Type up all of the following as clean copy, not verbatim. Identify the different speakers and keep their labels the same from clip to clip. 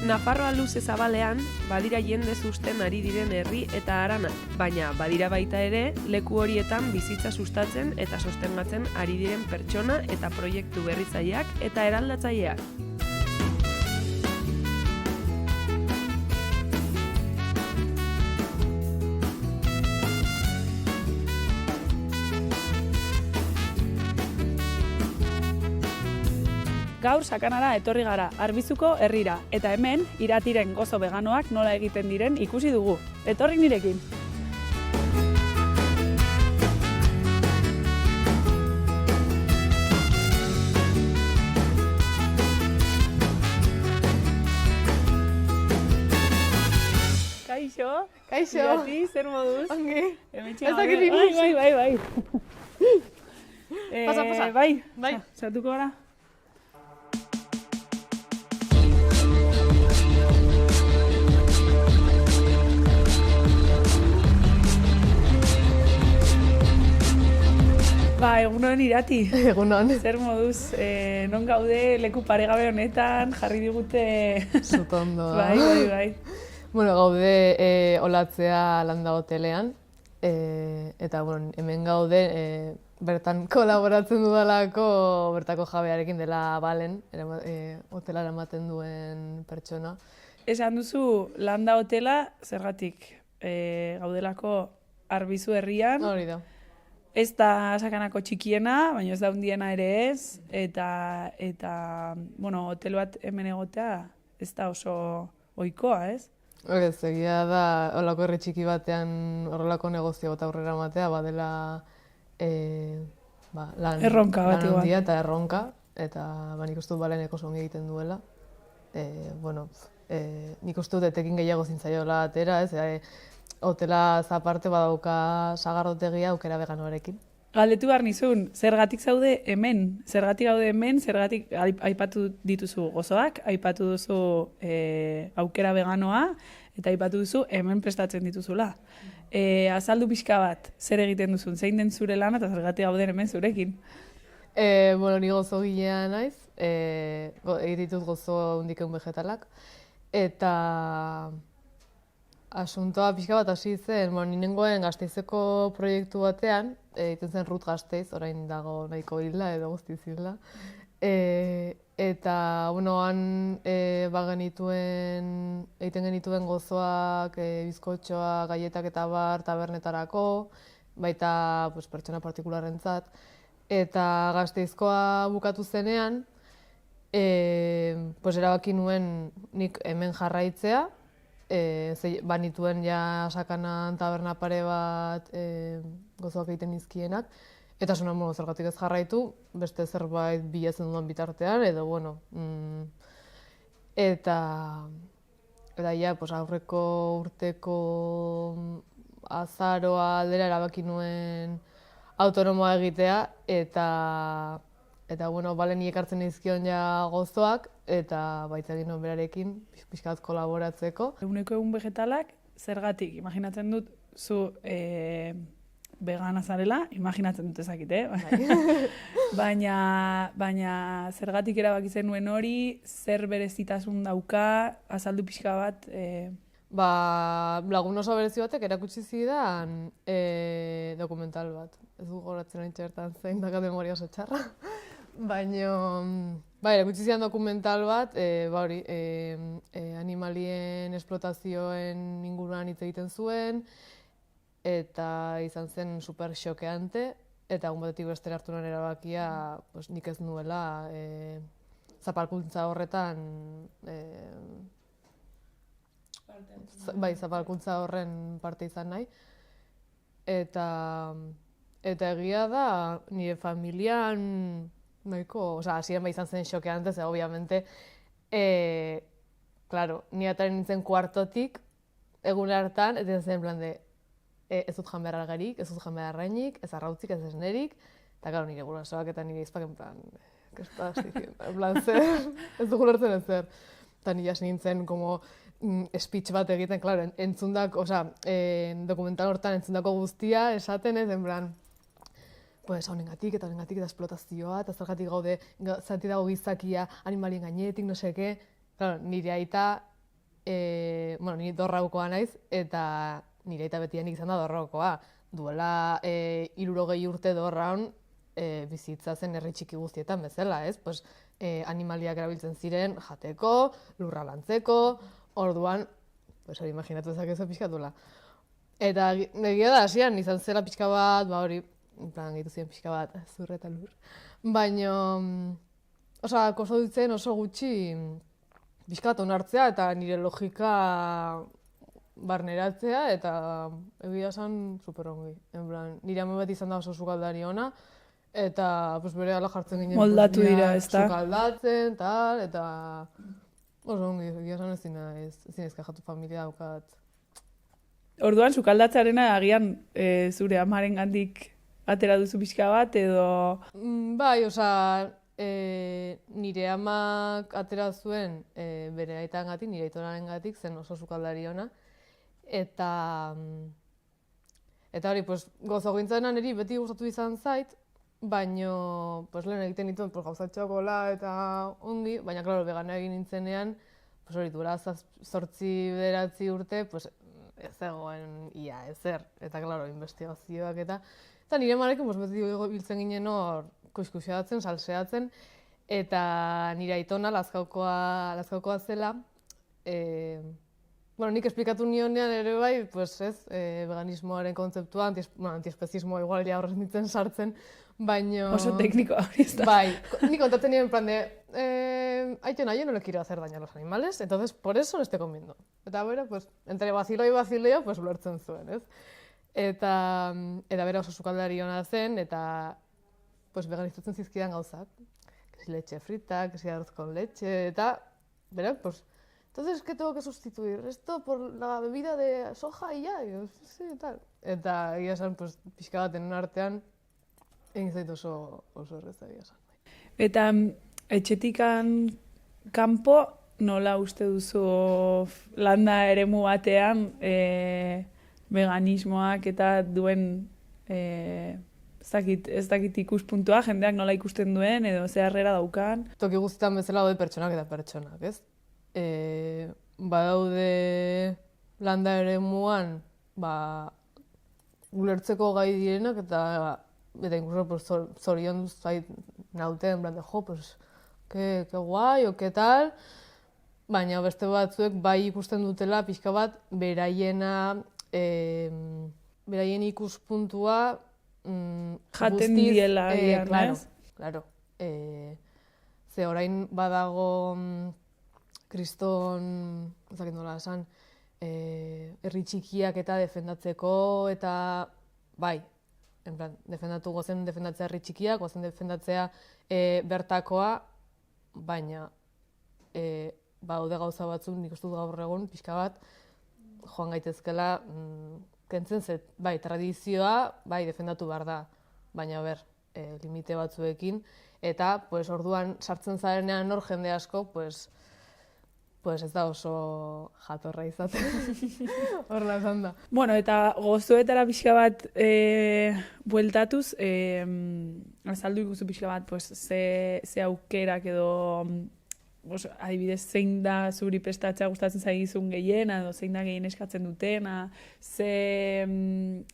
Speaker 1: Nafarroa luze zabalean, badira jende susten ari diren herri eta haranak, baina badira baita ere, leku horietan bizitza sustatzen eta sostengatzen ari diren pertsona eta proiektu berritzaileak eta eraldatzaileak. Gaur sakanara etorri gara Arbizuko herrira, eta hemen Iratiren gozo veganoak nola egiten diren ikusi dugu. Etorri nirekin! Kaixo!
Speaker 2: Kaixo!
Speaker 1: Irati, zer moduz?
Speaker 2: Ongi!
Speaker 1: Ez
Speaker 2: dakit ikusi.
Speaker 1: Bai.
Speaker 2: Pasa.
Speaker 1: Bai. Sartuko gara? Egunon Irati.
Speaker 2: Egunon.
Speaker 1: Zer moduz, non gaude leku paregabe honetan, jarri digute...
Speaker 2: Zutondo.
Speaker 1: Bai.
Speaker 2: Bueno, gaude Olatzea Landa hotelean, eta hemen gaude bertan kolaboratzen dudalako bertako jabearekin dela Balen, hotelara ematen duen pertsona.
Speaker 1: Esan duzu Landa hotela zergatik gaudelako Arbizu herrian.
Speaker 2: Hori da.
Speaker 1: Ez da sakanako txikiena, baina ez da hundiena ere ez, eta hotel bat hemen egotea ez da oso ohikoa, ez?
Speaker 2: Ez, egia da, horrelako herri txiki batean horrelako negozio bat aurrera matea, badela lan
Speaker 1: erronka bat igual.
Speaker 2: Handia eta erronka, eta nik uste dut Balenek oso ongi egiten duela. Nik uste dut etekin gehiago zintzaiola atera, ez? Hotela aparte badauka sagardotegia aukera veganoarekin.
Speaker 1: Galdetu behar nizun, zergatik zaude hemen? Zergatik gaude hemen, zergatik aipatu dituzu gozoak, aipatu duzu aukera veganoa, eta aipatu duzu hemen prestatzen dituzula. Azaldu pixka bat, zer egiten duzun, zein den zure lana eta zergatik gauden hemen zurekin?
Speaker 2: Ni gozo gilea naiz, egin ditut gozo hundikeun vegetalak, eta asuntoa pixka bat hasi zen, ni nengoen Gasteizeko proiektu batean, egiten zen Rut Gasteiz, orain dago nahiko hilda edo guztiz hilda. Eta, han egiten genituen gozoak, bizkotxoa, gaietak eta bar, tabernetarako, baita pertsona partikularrentzat. Eta Gasteizkoa bukatu zenean, erabaki nuen nik hemen jarraitzea, banituen ja sakanan taberna pare bat gozoak egiten izkienak, eta zergatik ez jarraitu, beste zerbait bilatzen dudan bitartean, edo, eta aurreko urteko azaroa aldera erabaki nuen autonomoa egitea, eta Baleni ekartzen izkion ja gozoak, eta baita egin nuen berarekin, pixkat kolaboratzeko.
Speaker 1: Eguneko egun vegetalak, zergatik, imaginatzen dut, zu vegana zarela, imaginatzen dut ezakite, baina zergatik erabaki zenuen hori, zer berezitasun dauka, azaldu pixka bat...
Speaker 2: Lagun oso berezi batek erakutsi zidan dokumental bat. Ez du goratzen hain txertan zein daka memoria oso txarra. Baina, erakutsi zidan dokumental bat, animalien esplotazioen inguruan hitz egiten zuen, eta izan zen super xokeante, eta egun batetik bestera hartu nuen erabakia nik ez nuela zapalkuntza horretan, zapalkuntza horren parte izan nahi. Eta egia da, nire familian nahiko, hasieran izan zen xokeante, ze obviamente, ni ataren nintzen kuartotik, egun hartan, eta zen plan de, ez dut jan behar algarik, ez dut jan behar arrainik, ez arrautzik, ez esnerik, eta nire gurasoak eta nire izpak, en plan, ¿qué estás diciendo? En plan, zer, ez dugu lertzen ez zer. Eta nire hasi nintzen, speech bat egiten, entzundako, dokumental hortan entzundako guztia esaten ez, en plan, honengatik eta esplotazioa, eta zergatik gaude, zati dago gizakia, animalien gainetik, no seke. Nire aita bueno, ni dorraukoa naiz, eta nire aita betianik izan da dorraukoa. Duela 60 urte dorraun bizitza zen herri txiki guztietan bezala, ez? Pues, animaliak erabiltzen ziren jateko, lurra lantzeko, orduan, pues hori imaginatu dezakezu pixka duela. Eta egia da, hasian izan zela pixka bat, ba hori, en plan, gehitu ziren pixka bat, zur eta lur. Baina, osea, kosto ditzen oso gutxi pixka bat onartzea eta nire logika barneratzea, eta egia esan superongi. En plan, nire ame bat izan da oso sukaldari ona, eta pues, bere ala jartzen ginen
Speaker 1: Moldatu dira, ezta?
Speaker 2: sukaldatzen, tal, eta oso ongi, egia esan ezin naiz kajatu familia daukat.
Speaker 1: Orduan, sukaldatzarena agian zure amaren gandik atera duzu pixka bat, edo...
Speaker 2: Bai, osea, nire amak atera zuen bere aitangatik, nire aitonarengatik, zen oso sukaldari ona. Eta hori, pues, gozo gintzena niri beti gustatu izan zait, baino, pues, lehen egiten dituen pues, gauzatxokola eta ongi, baina, klaro, vegana egin nintzenean, pues, hori, duela 8-9 urte, pues, ez zegoen ia ezer, eta, klaro, investigazioak eta nire amarekin pues, beti biltzen ginen hor kuxkuxeatzen, salseatzen, eta nire aitona lazkaukoa zela, bueno, nik esplikatu nionean ere bai, pues ez, veganismoaren kontzeptua, antiespezismoa igual ja horrez nintzen sartzen, baino...
Speaker 1: Oso teknikoa hori ez da.
Speaker 2: Bai, nik kontatzen nien en plan de, Aitona, yo no le quiero hacer daño a los animales, entonces por eso no estoy comiendo. Eta bera, pues, entre vacilo y vacileo, pues, ulertzen zuen, ez? Eta bera oso sukaldari ona zen, eta pues, veganizatzen zizkidan gauzak. Que si leche frita, que si arroz con leche, eta bera, pues, entonces, ¿qué tengo que sustituir? ¿Esto por la bebida de soja y ya? Y yo, sí, tal. Eta egia esan, pues, pixka bat enen artean, egin zait oso erreza egia esan.
Speaker 1: Eta etxetikan kanpo nola uste duzu landa eremu batean veganismoak eta duen ez dakit ikuspuntua, jendeak nola ikusten duen edo ze harrera daukan.
Speaker 2: Toki guztietan bezala daude pertsonak eta pertsonak, ez? Badaude landa eremuan, ulertzeko gai direnak eta incluso pues, zorion zait naute, en plan de, jo, pues, que guai, o que tal, baina beste batzuek bai ikusten dutela pixka bat beraien ikuspuntua
Speaker 1: jaten diela,
Speaker 2: claro, ez? Claro. Ze orain badago kriston, ezakit nola esan, herri txikiak eta defendatzeko, eta bai, en plan, gozen defendatzea herri txikiak, gozen defendatzea bertakoa, baina badaude gauza batzuk nik uste dut gaur egun pixka bat joan gaitezkela kentzen zet, bai, tradizioa, bai, defendatu behar da, baina limite batzuekin, eta pues, orduan sartzen zarenean hor jende asko, pues ez da oso jatorra izaten. Horrela esan da.
Speaker 1: Bueno, eta gozoetara pixka bat bueltatuz, azaldu ikustu pixka bat, pues, ze aukerak edo, adibidez, zein da zuri prestatzea gustatzen zaizun gehiena, edo zein da gehien eskatzen dutena, ze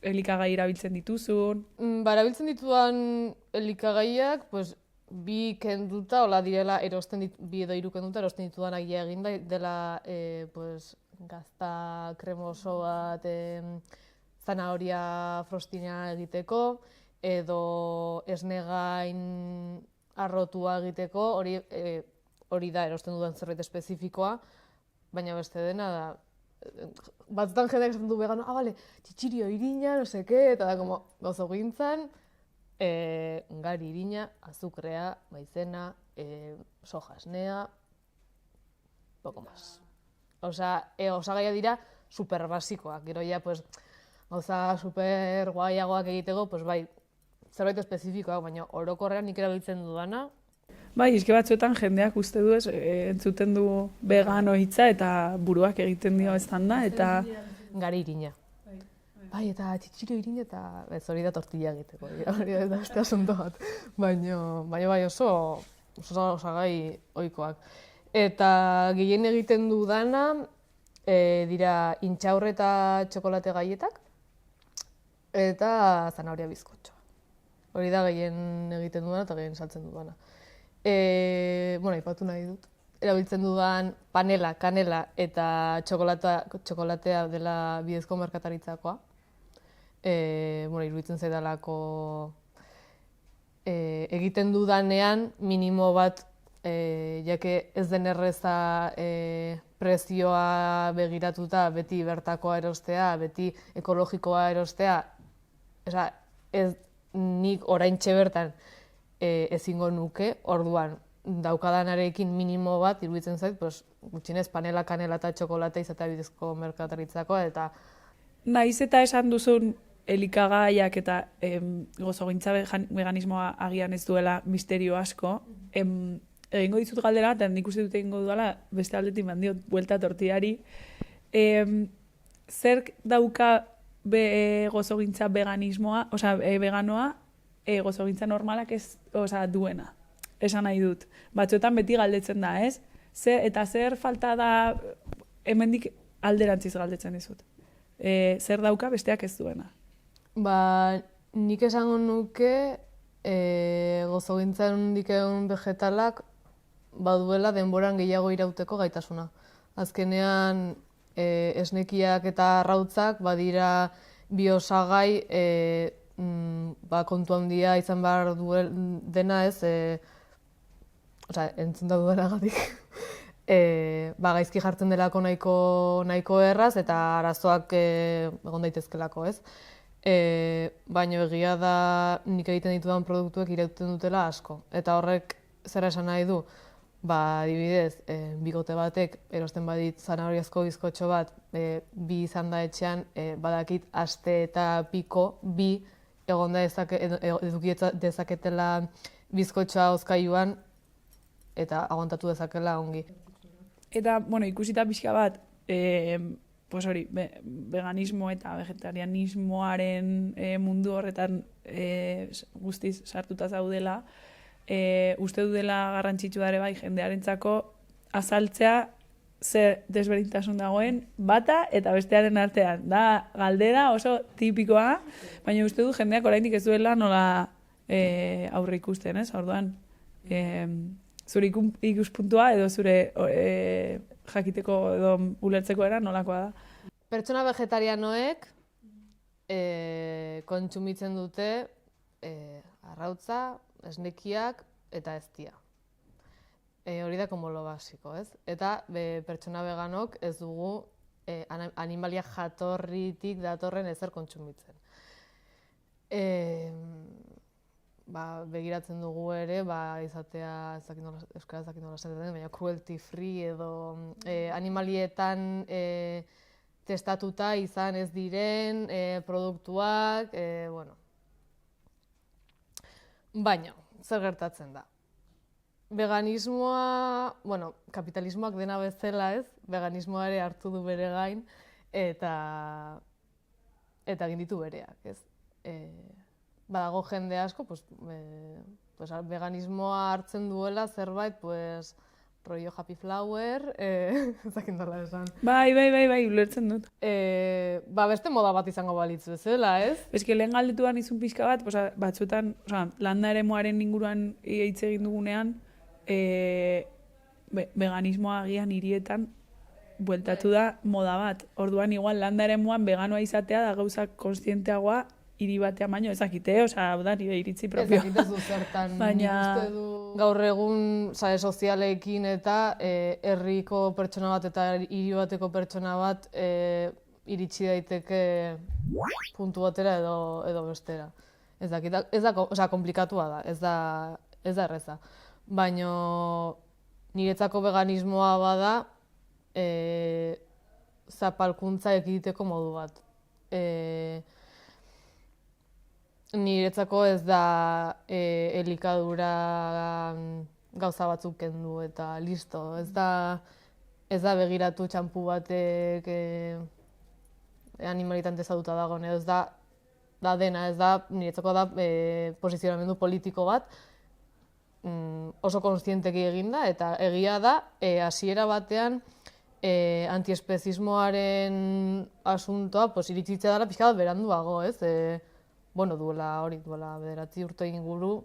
Speaker 1: elikagai erabiltzen dituzun.
Speaker 2: Erabiltzen ditudan elikagaiak, pues, bi kenduta, hola direla, bi edo 3 kenduta, erosten ditudan agia egin dela, pues, gazta kremoso bat, zanahoria frostina egiteko, edo esnegain arrotua egiteko, hori da erosten dudan zerbait espezifikoa, baina beste dena da, batzutan jendeak esaten du vegano, bale, txitxirio irina, no seke, eta da, como, gauza gintzan, gari irina, azukrea, maizena, soja esnea, poco más. Osagaia dira super basikoak, gero ja, pues, gauza super guaiagoak egiteko, pues, bai, zerbait espezifikoak, baina orokorrean nik erabiltzen dudana.
Speaker 1: Bai, eske batzuetan jendeak uste du, entzuten du vegano hitza eta buruak egiten dio estanda, eta...
Speaker 2: Gari irina. Bai, eta txitxiro irina eta hori da tortilla egiteko, hori da beste asunto bat. Baina bai oso osagai ohikoak. Eta gehien egiten dudana, dira intxaurre eta txokolate gaietak, eta zanahoria bizkotxoa. Hori da gehien egiten dudana eta gehien saltzen dudana. Aipatu nahi dut. Erabiltzen dudan panela, kanela eta txokolatea dela bidezko merkataritzakoa. Iruditzen zaidalako egiten dudanean minimo bat, jake ez den erreza prezioa begiratuta beti bertakoa erostea, beti ekologikoa erostea. Ez nik oraintxe bertan ezingo nuke, orduan daukadanarekin minimo bat iruditzen zait, gutxienez panela, kanela eta txokolatea izatea bidezko merkataritzakoa eta
Speaker 1: naiz eta esan duzun elikagaiak eta gozogintza veganismoa agian ez duela misterio asko, egingo dizut galdera, eta nik uste dut egingo duela beste aldetik mandiot buelta tortillari. Zerk dauka gozogintza veganismoa, veganoa, gozogintza normalak ez duena? Esan nahi dut. Batzuetan beti galdetzen da, ez? Eta zer falta da, hemendik alderantziz galdetzen dizut. Zer dauka besteak ez duena?
Speaker 2: Nik esango nuke gozogintzan dikeun vegetalak baduela denboran gehiago irauteko gaitasuna. Azkenean esnekiak eta arrautzak badira biosagai kontu handia izan behar dena ez, entzun da duenagatik. Gaizki jartzen delako nahiko erraz eta arazoak egon daitezkelako, ez? Baina egia da nik egiten ditudan produktuek irauten dutela asko. Eta horrek zer esan nahi du? Adibidez, bigote batek erosten badit zanahoriazko bizkotxo bat, bi izan da etxean, badakit aste eta piko, bi egon da eduki dezaketela bizkotxoa hozkailuan eta aguantatu dezakela ongi.
Speaker 1: Eta, ikusita pixka bat, veganismo eta vegetarianismoaren mundu horretan guztiz sartuta zaudela, uste dudela garrantzitsua ere bai jendearentzako azaltzea zer desberdintasun dagoen bata eta bestearen artean. Da galdera oso tipikoa, baina uste du jendeak oraindik ez duela nola aurre ikusten, ez? Orduan, zure ikuspuntua edo zure jakiteko edo ulertzeko era nolakoa da?
Speaker 2: Pertsona vegetarianoek kontsumitzen dute arrautza, esnekiak eta eztia. Hori da como lo basiko, ez? Eta pertsona veganok ez dugu animalia jatorritik datorren ezer kontsumitzen. Begiratzen dugu ere, izatea, euskara ez dakit nola esaten den, baina cruelty free edo animalietan testatuta izan ez diren produktuak, Baina, zer gertatzen da? Veganismoa, kapitalismoak dena bezala ez, veganismoa ere hartu du bere gain eta egin ditu bereak, ez? Badago jende asko, veganismoa hartzen duela zerbait, rollo happy flower, ez dakit nola esan.
Speaker 1: Bai, ulertzen dut.
Speaker 2: Beste moda bat izango balitz bezala, ez?
Speaker 1: Eske lehen galdetuan izun pixka bat, batzuetan, landa eremuaren inguruan hitz egin dugunean, veganismoa agian hirietan bueltatu da moda bat. Orduan igual landa eremuan veganoa izatea da gauzak kontzienteagoa hiri batean baino ezakite, hau da nire iritzi propio.
Speaker 2: Ezakite zu zertan, uste du gaur egun sare sozialekin eta herriko pertsona bat eta hiri bateko pertsona bat iritsi daiteke puntu batera edo bestera. Ez da komplikatua da, ez da erreza. Baina niretzako veganismoa bada zapalkuntza ekiditeko modu bat. Niretzako ez da elikadura gauza batzuk kendu eta listo. Ez da begiratu txampu batek animalitan testatuta dagoen, ez da dena, ez da niretzako da posizionamendu politiko bat oso kontzienteki eginda eta egia da hasiera batean antiespezismoaren asuntoa iritsitzea dela pixka bat beranduago, ez? Duela 9 urte inguru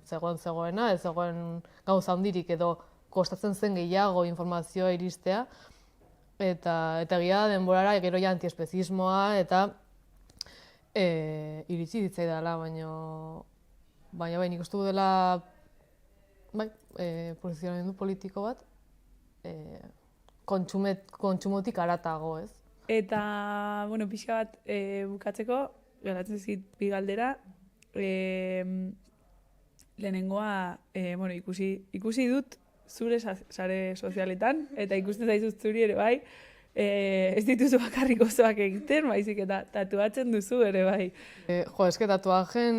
Speaker 2: zegoena, ez zegoen gauza handirik edo kostatzen zen gehiago informazioa iristea, eta egia da denborara gero ja antiespezismoa eta iritsi ditzaidala, baina nik uste dela posizionamendu politiko bat kontsumotik haratago, ez?
Speaker 1: Eta, pixka bat bukatzeko, geratzen zit bi galdera, lehenengoa, ikusi dut zure sare sozialetan, eta ikusten zaizut zuri ere bai, ez dituzu bakarrik osoak egiten, baizik eta tatuatzen duzu ere bai.
Speaker 2: Eske tatuajen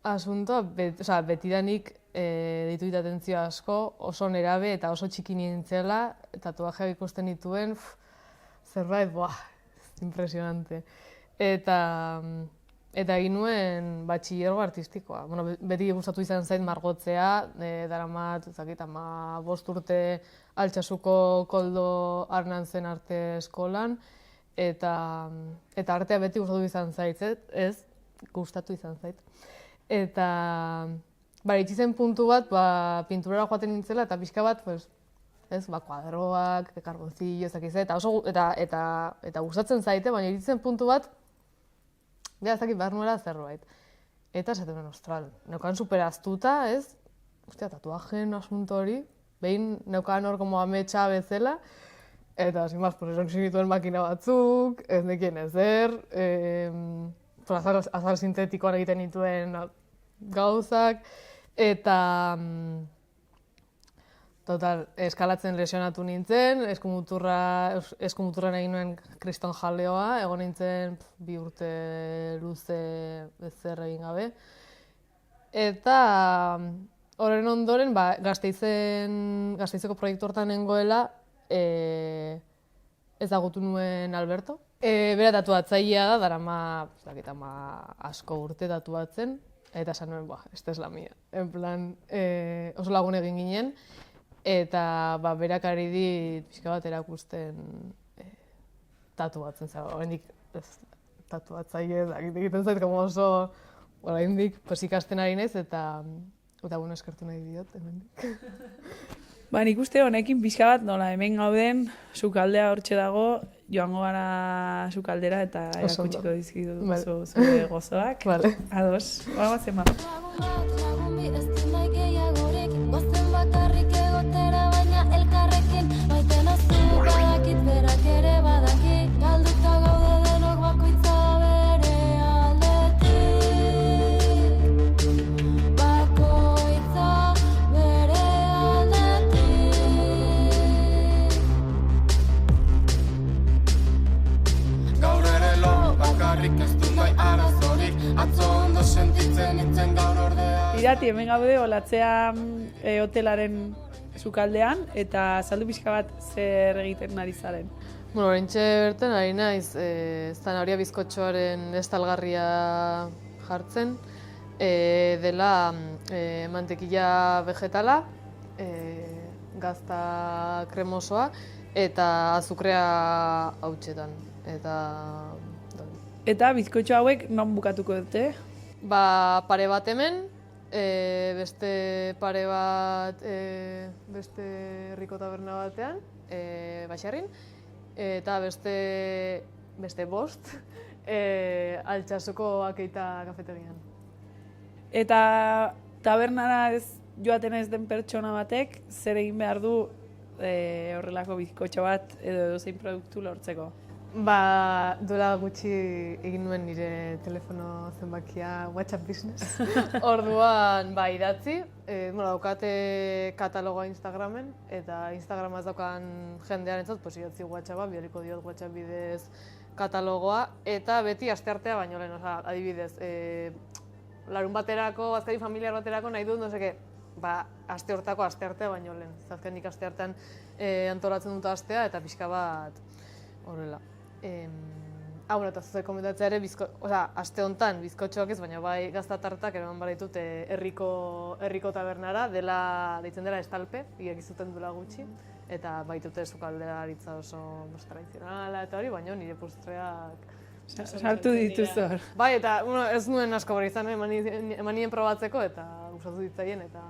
Speaker 2: asuntoa, betidanik ditu atentzio asko, oso nerabe eta oso txiki nintzela, tatuajeak ikusten dituen, zerbait, impresionante. Eta egin nuen batxilergo artistikoa. Beti gustatu izan zait margotzea, daramat, 15 urte Altsasuko Koldo Arnantzen arte eskolan, eta artea beti gustatu izan zait, ez? Gustatu izan zait. Eta iritsi zen puntu bat, pinturara joaten nintzela, eta pixka bat, kuadroak, karbonzillo, eta gustatzen zaite, baina iritsi zen puntu bat, ez dakit behar nuela zerbait. Eta esaten ostral, neukan superaztuta, ez? Tatuajen asunto hori, behin neukan hor como ametsa bezala, eta sin más, eroksi nituen makina batzuk, ez nekien ezer, azal sintetikoan egiten nituen gauzak, eta eskalatzen lesionatu nintzen, eskumuturran egin nuen kriston jaleoa, egon nintzen 2 urte luze ezer egin gabe. Eta horren ondoren, Gasteizeko proiektu hortan nengoela, ezagutu nuen Alberto. Bera tatuatzailea da, darama asko urte tatuatzen, eta esan nuen, ez es la mia. En plan, oso lagun egin ginen, eta berak ari dit pixka bat erakusten tatuatzen zara. Oraindik tatuatzaile egiten zait, oso oraindik ikasten ari naiz, eta eskertu nahi diot, hemendik.
Speaker 1: Nik uste honekin pixka bat nola hemen gauden, sukaldea hortxe dago, joango gara sukaldera eta erakutsiko dizkidu zure gozoak. Ados, guazen ba. Irati, hemen gaude olatzea hotelaren sukaldean, eta saldu pixka bat zer egiten ari zaren.
Speaker 2: Oraintxe bertan ari naiz, zanahoria bizkotxoaren estalgarria jartzen, dela mantekila vegetala, gazta kremosoa, eta azukrea hautsetan.
Speaker 1: Eta bizkotxo hauek non bukatuko dute?
Speaker 2: Pare bat hemen, beste pare bat beste herriko taberna batean, Baserrin, eta beste 5 Altsasuko Akeita kafetegian.
Speaker 1: Eta tabernara joaten ez den pertsona batek, zer egin behar du horrelako bizkotxo bat edo edozein produktu lortzeko?
Speaker 2: Duela gutxi egin nuen nire telefono zenbakia WhatsApp Business. Orduan, idatzi. Daukate katalogoa Instagramen, eta Instagramaz daukan jendearentzat, idatzi WhatsAppa, bidaliko diot WhatsApp bidez katalogoa, eta beti asteartea baino lehen, adibidez, larun baterako, azkari familiar baterako nahi dut, aste hortako asteartea baino lehen. Azkenik asteartean antolatzen dut astea, eta pixka bat horrela. Eta zuzai komentatzea ere, aste honetan bizkotxoak ez, baina bai gazta tartak eraman bara ditut herriko tabernara, deitzen dela Estalpe, iak izuten duela gutxi. eta baitute sukaldelaritza oso tradizionala eta hori, baina nire postreak
Speaker 1: Sartu dituzu hor.
Speaker 2: bai, eta ez nuen asko bera izan, emanien probatzeko eta gustatu ditzaien eta...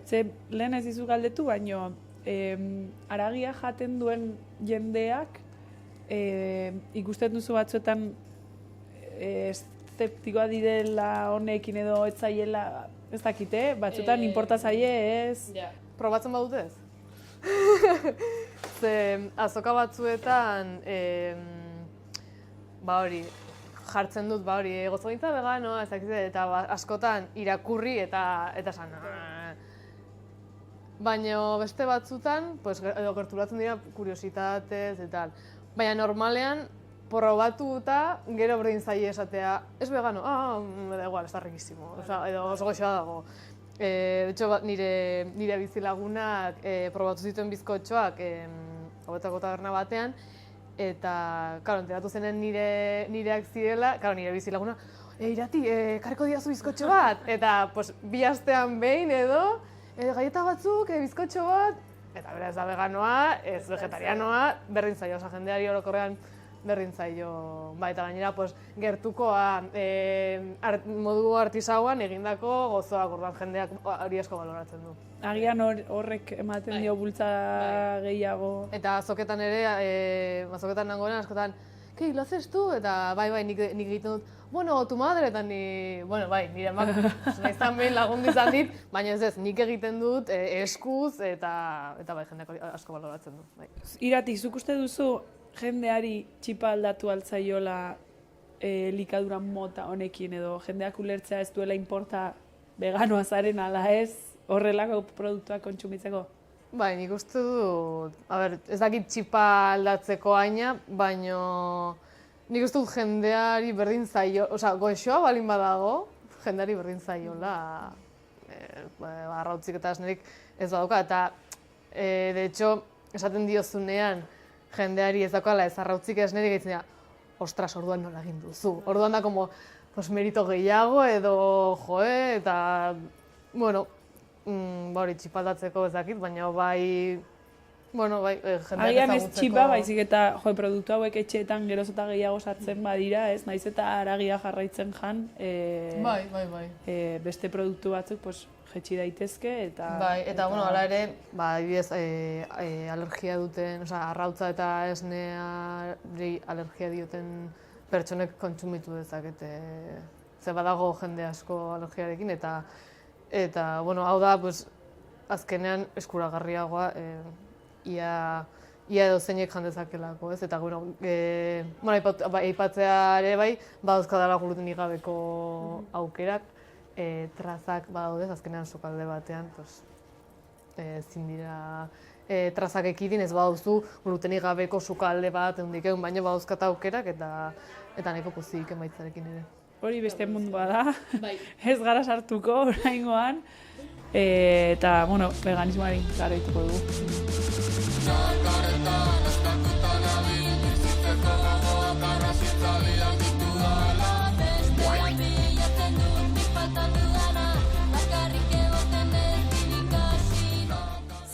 Speaker 1: Ze lehen ez dizu galdetu, baino haragia jaten duen jendeak ikusten duzu batzuetan eszeptikoa direla honekin edo ez zaiela, ez dakite, batzuetan inporta zaie ez...
Speaker 2: Probatzen badute ez? Ze azoka batzuetan hori, jartzen dut, hori, gozogintza veganoa, eta askotan irakurri eta esan. Baina beste batzutan, edo gerturatzen dira kuriositatez eta baina normalean, probatu eta gero berdin zaie esatea, ez vegano, da igual, ez da riquísimo, edo oso goxoa dago. De hecho, nire bizilagunak probatu zituen bizkotxoak hobetako taberna batean, eta, karo, enteratu zenen nireak zirela, karo, nire bizilaguna, Irati, kareko diazu bizkotxo bat, eta bi astean behin edo, galleta batzuk, bizkotxo bat, eta bera ez da veganoa, ez vegetarianoa, berdin zaio, jendeari orokorrean berdin zaio, eta gainera gertukoa modu artisauan egindako gozoak, orduan jendeak hori asko baloratzen du.
Speaker 1: Agian horrek ematen dio bultza gehiago.
Speaker 2: Eta azoketan ere, azoketan nangoen askotan, ¿qué, lo haces tú? Eta bai, nik egiten dut, bueno, tu madre, eta nire emak, naizan behin lagundu izan dit, baina ez, nik egiten dut eskuz, eta bai, jendeak asko baloratzen du.
Speaker 1: Irati, zuk uste duzu jendeari txipa aldatu altzaiola likadura mota honekin edo jendeak ulertzea ez duela inporta veganoa zaren ala ez horrelako produktuak kontsumitzeko?
Speaker 2: Bai, nik uste dut, ez dakit txipa aldatzeko aina, baina nik uste dut jendeari berdin zaio, goxoa balin badago, jendeari berdin zaiola arrautzik eta esnerik ez badauka, eta de hecho, esaten diozunean, jendeari ez daukala ez arrautzik esnerik egiten dira, ostras, orduan nola egin duzu. Orduan da, merito gehiago edo, eta, bueno, hori txipaldatzeko ez dakit, baina bai, jendeak ezagutzeko.
Speaker 1: Agian ez txipa, baizik eta produktu hauek etxeetan geroz eta gehiago sartzen badira, ez? Naiz eta haragia jarraitzen jan,
Speaker 2: bai.
Speaker 1: beste produktu batzuk jetxi daitezke eta...
Speaker 2: Bai, eta hala ere, adibidez, alergia duten, arrautza eta esneari alergia dioten pertsonek kontsumitu dezakete. Ze badago jende asko alergiarekin eta hau da, azkenean eskuragarriagoa ia edo zeinek jan dezakelako, ez? Eta, aipatzea ere bai, badauzkadala glutenik gabeko aukerak, trazak badaudez, azkenean sukalde batean, ezin dira trazak ekidin, ez badauzu glutenik gabeko sukalde bat egun, baina badauzkata aukerak eta nahiko pozik emaitzarekin ere.
Speaker 1: Hori beste mundua da, ez gara sartuko oraingoan, eta, veganismoari gara dituko dugu.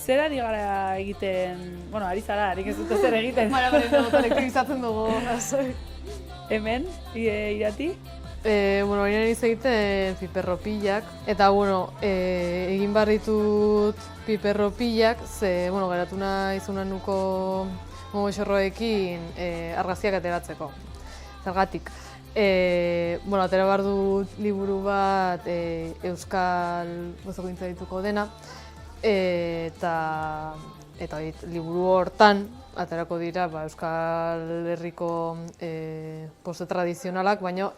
Speaker 1: Zer ari gara egiten, ari zara, harik ez dute zer egiten.
Speaker 2: Elektribizatzen dugu.
Speaker 1: Hemen, Irati?
Speaker 2: Hori nire egiten piperropillak, eta egin behar ditut piperropillak, ze geratu nahi zunan nuko mogoxorroekin argazkiak ateratzeko. Zergatik. Atera behar dut liburu bat euskal gozokintza dituko dena, eta liburu hortan aterako dira Euskal Herriko poste tradizionalak, baina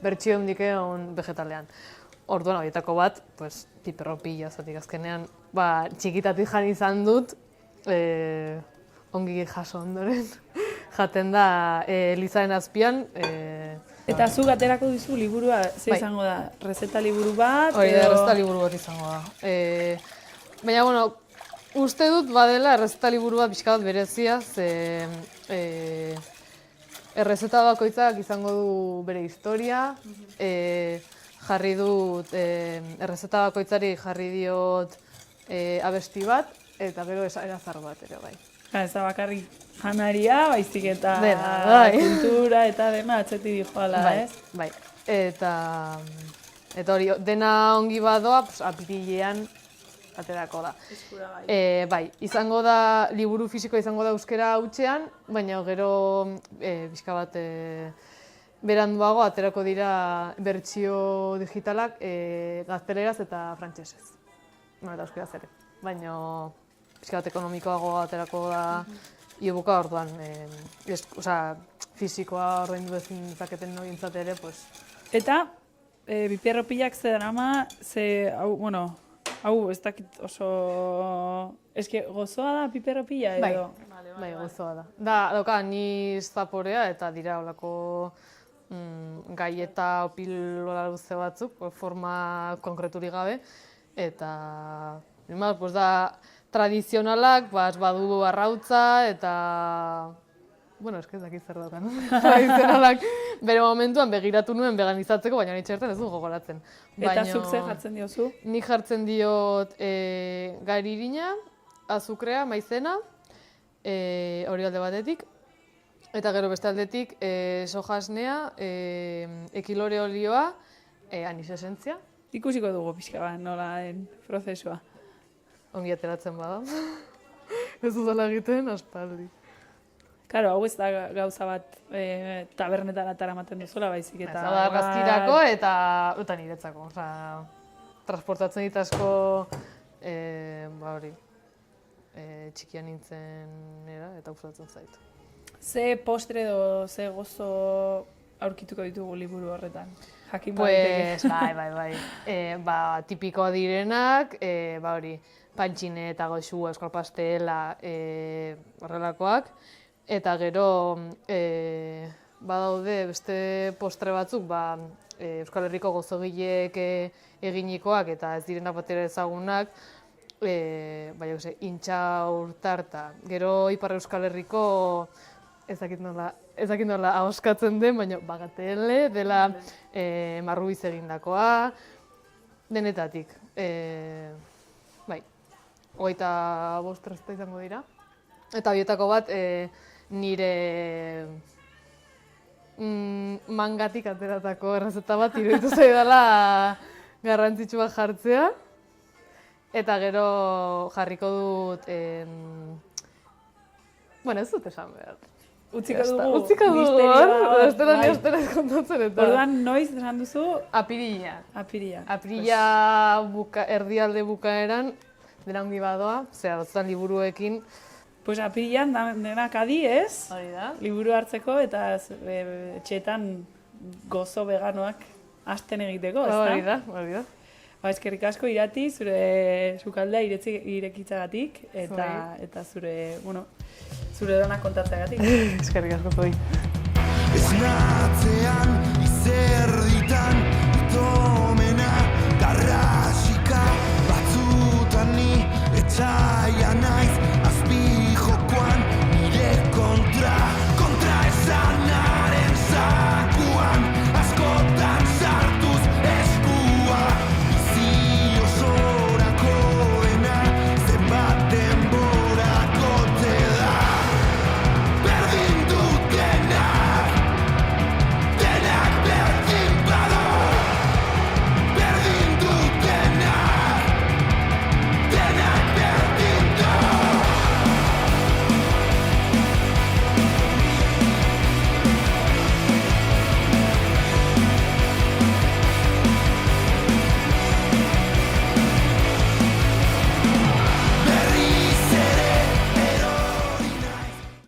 Speaker 2: bertsio handikeon vegetalean. Orduan horietako bat, piperropilla, zatik azkenean txikitatik jan izan dut, ongi jaso ondoren, jaten da Elizaren azpian.
Speaker 1: Eta zuk aterako dizu liburua, ze izango da, rezeta liburu bat?
Speaker 2: Hori da, rezeta liburu bat izango da. Baina, uste dut badela errezeta liburu bat pixka bat berezia, ze errezeta bakoitzak izango du bere historia, jarri dut, errezeta bakoitzari jarri diot abesti bat, eta gero erazar bat ere bai.
Speaker 1: Ez da bakarrik janaria, baizik eta
Speaker 2: Dena, bai.
Speaker 1: kultura eta dena atzetik dijoala,
Speaker 2: Bai,
Speaker 1: ez?
Speaker 2: bai. Eta hori, dena ongi badoa, apirilean aterako da. Bai, izango da, liburu fisiko izango da euskera hutsean, baina gero pixka bat beranduago aterako dira bertsio digitalak gazteleraz eta frantsesez. Eta euskeraz ere. Baina pixka bat ekonomikoago aterako da e-booka orduan, fisikoa ordaindu ezin zaketen horientzat ere, pues.
Speaker 1: Eta, bipierropilak ze drama, hau ez dakit oso... Eske gozoa da piperropila edo?
Speaker 2: Bai, gozoa da. Dauka, ni zaporea eta dira olako gai eta opilola luze batzuk, forma konkreturik gabe, eta da tradizionalak, badu arrautza eta... Bueno, ez dakit zer daukan. Tradizionalak bere momentuan begiratu nuen veganizatzeko, baina nitxe ez du gogoratzen.
Speaker 1: Eta zuk zer jartzen diozu?
Speaker 2: Nik jartzen diot garirina, azukrea, maizena, hori alde batetik, eta gero beste aldetik sojasnea, ekilore olioa, anis esentzia.
Speaker 1: Ikusiko dugu pixka bat nola den prozesua.
Speaker 2: Ongi ateratzen bada. Ez dudala egiten, aspaldi.
Speaker 1: Karo, hau ez da gauza bat tabernetara taramaten duzula, baizik eta...
Speaker 2: Ez da argazkirako eta niretzako. Transportatzen dit asko, txikia nintzen eta gustatzen zait.
Speaker 1: Ze postre edo ze gozo aurkituko ditugu liburu horretan? Jakin
Speaker 2: pues, bai. Tipikoa direnak, pantxine eta goxua, euskal pastela, horrelakoak. Eta gero badaude beste postre batzuk, Euskal Herriko gozogileek eginikoak eta ez direnak batera ezagunak, intxaur tarta. Gero Ipar Euskal Herriko ez dakit nola ahoskatzen den, baina bagatele dela marrubiz egindakoa, denetatik. Bai, 25 trezta izango dira. Eta bietako bat nire mangatik ateratako errezeta bat iruditu zaidala garrantzitsua jartzea. Eta gero jarriko dut, ez dut esan behar.
Speaker 1: Utziko dugu.
Speaker 2: Estera kontatzen eta.
Speaker 1: Orduan, noiz esan duzu?
Speaker 2: Apirila.
Speaker 1: Apirila.
Speaker 2: Apirila erdialde bukaeran, dena ongi badoa, batzutan liburuekin.
Speaker 1: Pues apirilan denak adi, ez?
Speaker 2: Hori da.
Speaker 1: Liburu hartzeko eta etxeetan gozo veganoak hasten egiteko, ez da?
Speaker 2: Hori da.
Speaker 1: Eskerrik asko Irati, zure sukaldea irekitzagatik eta zure danak kontatzeagatik.
Speaker 2: Eskerrik asko zoi.
Speaker 3: Esnatzean, izerditan, itomena, darrasika, batzutan ni etxan.